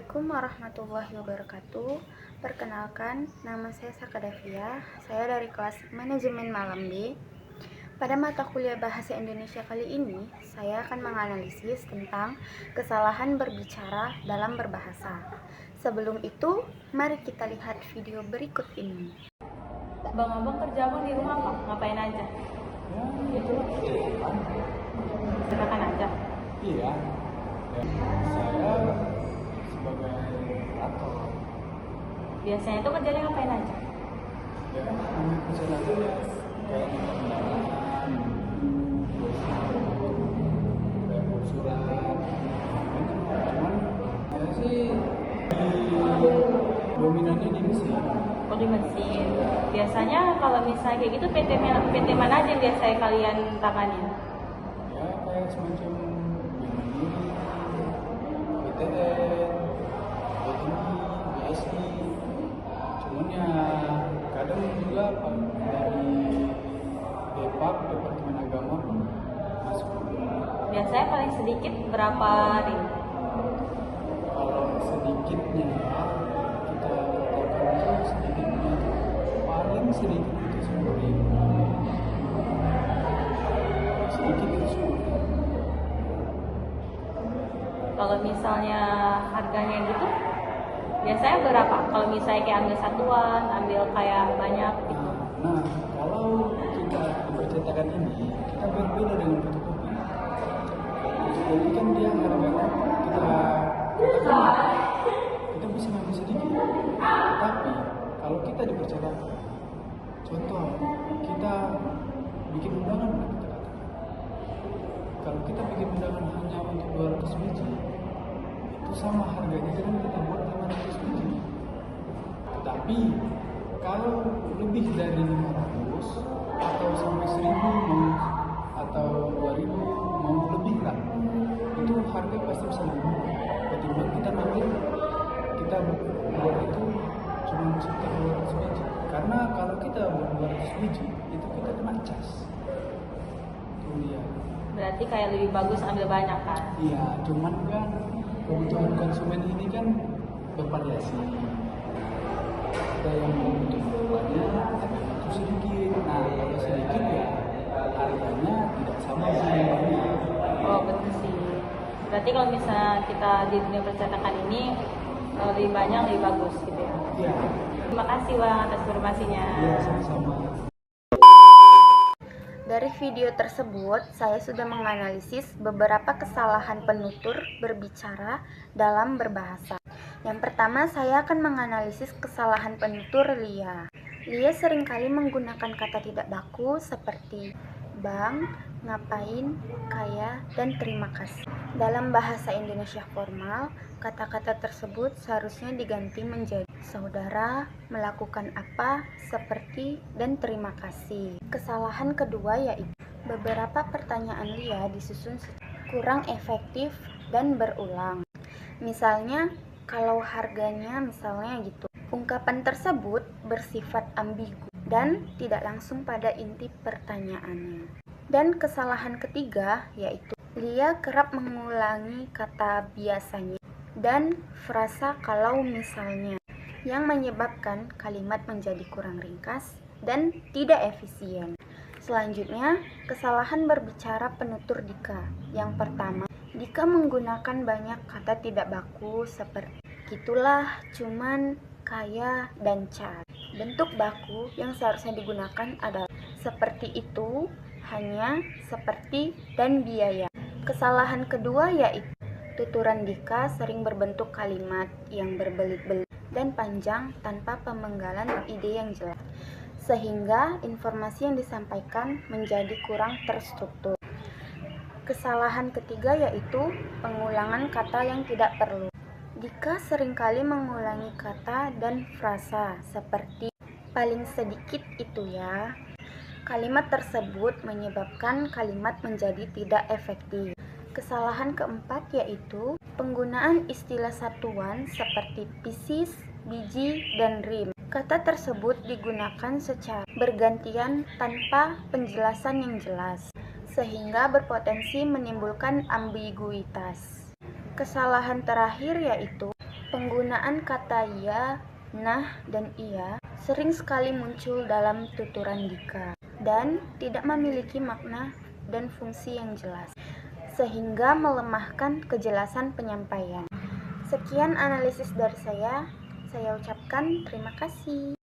Assalamualaikum warahmatullahi wabarakatuh. Perkenalkan, nama saya Sakadavia. Saya dari kelas Manajemen Malam B. Pada mata kuliah Bahasa Indonesia kali ini, saya akan menganalisis tentang kesalahan berbicara dalam berbahasa. Sebelum itu, mari kita lihat video berikut ini. Abang kerja abang di rumah apa? Ngapain aja? Ya, itu Silakan aja. iya. Saya sebagai operator, Biasanya itu kerjanya ngapain aja? ya namanya kerja lagi ya kayak di kendaraan, kayak buat surat, cuman saya sih dominannya di mesin. Oh, di mesin. Biasanya kalau misalnya kayak gitu PT mana aja yang biasanya kalian tanganin? Ya kayak semacam Bimani, BTN, BTI, BSI. Cuman ya kadang juga dari Depak, Departemen Agama pun masuk. Biasanya paling sedikit berapa ring? Kalau sedikitnya kita katakan itu sedikitnya paling sedikit itu 10.000. Sedikit itu 10.000. Kalau misalnya harganya gitu, biasanya berapa? Kalau misalnya kayak ambil satuan, ambil kayak banyak gitu. Nah, kalau kita percetakan ini, kita berbeda dengan fotokopi. Fotokopi kan dia harganya kita katakan kita bisa ngambil sedikit. Tetapi kalau kita di percetakan, contoh kita bikin undangan, kita katakan. Kalau kita bikin undangan hanya untuk 200 biji, itu sama harganya dengan kita buat 500 biji. Tetapi kalau lebih dari 500 atau sampai 1.000 mau atau 2.000 mau lebih lah, itu harga pasti bisa lebih murah ketimbang kita nanti kita buat itu cuma sekitar 200 biji. Karena kalau kita buat 200 biji itu kita kena cas. Itu dia. Berarti kayak lebih bagus ambil banyak kan? Iya, cuman kan kebutuhan konsumen ini kan bervariasi. Ada yang butuh banyak, ada yang butuh sedikit. Nah, kalau sedikit ya harganya tidak sama dengan yang banyak. Oh, betul sih. Berarti kalau misalnya kita di dunia percetakan ini lebih banyak lebih bagus gitu ya. Iya, Terima kasih Bang atas informasinya. iya sama-sama. Dari video tersebut, saya sudah menganalisis beberapa kesalahan penutur berbicara dalam berbahasa. Yang pertama, saya akan menganalisis kesalahan penutur Lia. Lia seringkali menggunakan kata tidak baku seperti bang, ngapain, kaya, dan terima kasih. Dalam bahasa Indonesia formal, kata-kata tersebut seharusnya diganti menjadi saudara, melakukan apa, seperti, dan terima kasih. Kesalahan kedua yaitu beberapa pertanyaan Lia disusun kurang efektif dan berulang. Misalnya, kalau harganya misalnya gitu. Ungkapan tersebut bersifat ambigu dan tidak langsung pada inti pertanyaannya. Dan kesalahan ketiga yaitu Lia kerap mengulangi kata biasanya dan frasa kalau misalnya, yang menyebabkan kalimat menjadi kurang ringkas dan tidak efisien. Selanjutnya, kesalahan berbicara penutur Dika. Yang pertama, Dika menggunakan banyak kata tidak baku seperti gitulah, cuman, kaya, dan cat. Bentuk baku yang seharusnya digunakan adalah seperti itu, hanya, seperti, dan biaya. Kesalahan kedua yaitu tuturan Dika sering berbentuk kalimat yang berbelit-belit dan panjang tanpa pemenggalan ide yang jelas, sehingga informasi yang disampaikan menjadi kurang terstruktur. Kesalahan ketiga yaitu pengulangan kata yang tidak perlu. Dika seringkali mengulangi kata dan frasa seperti paling sedikit itu ya. Kalimat tersebut menyebabkan kalimat menjadi tidak efektif. Kesalahan keempat yaitu penggunaan istilah satuan seperti pieces, biji, dan rim. Kata tersebut digunakan secara bergantian tanpa penjelasan yang jelas, sehingga berpotensi menimbulkan ambiguitas. Kesalahan terakhir yaitu Penggunaan kata ya, nah, dan iya sering sekali muncul dalam tuturan Dika dan tidak memiliki makna dan fungsi yang jelas, sehingga melemahkan kejelasan penyampaian. Sekian analisis dari saya ucapkan terima kasih.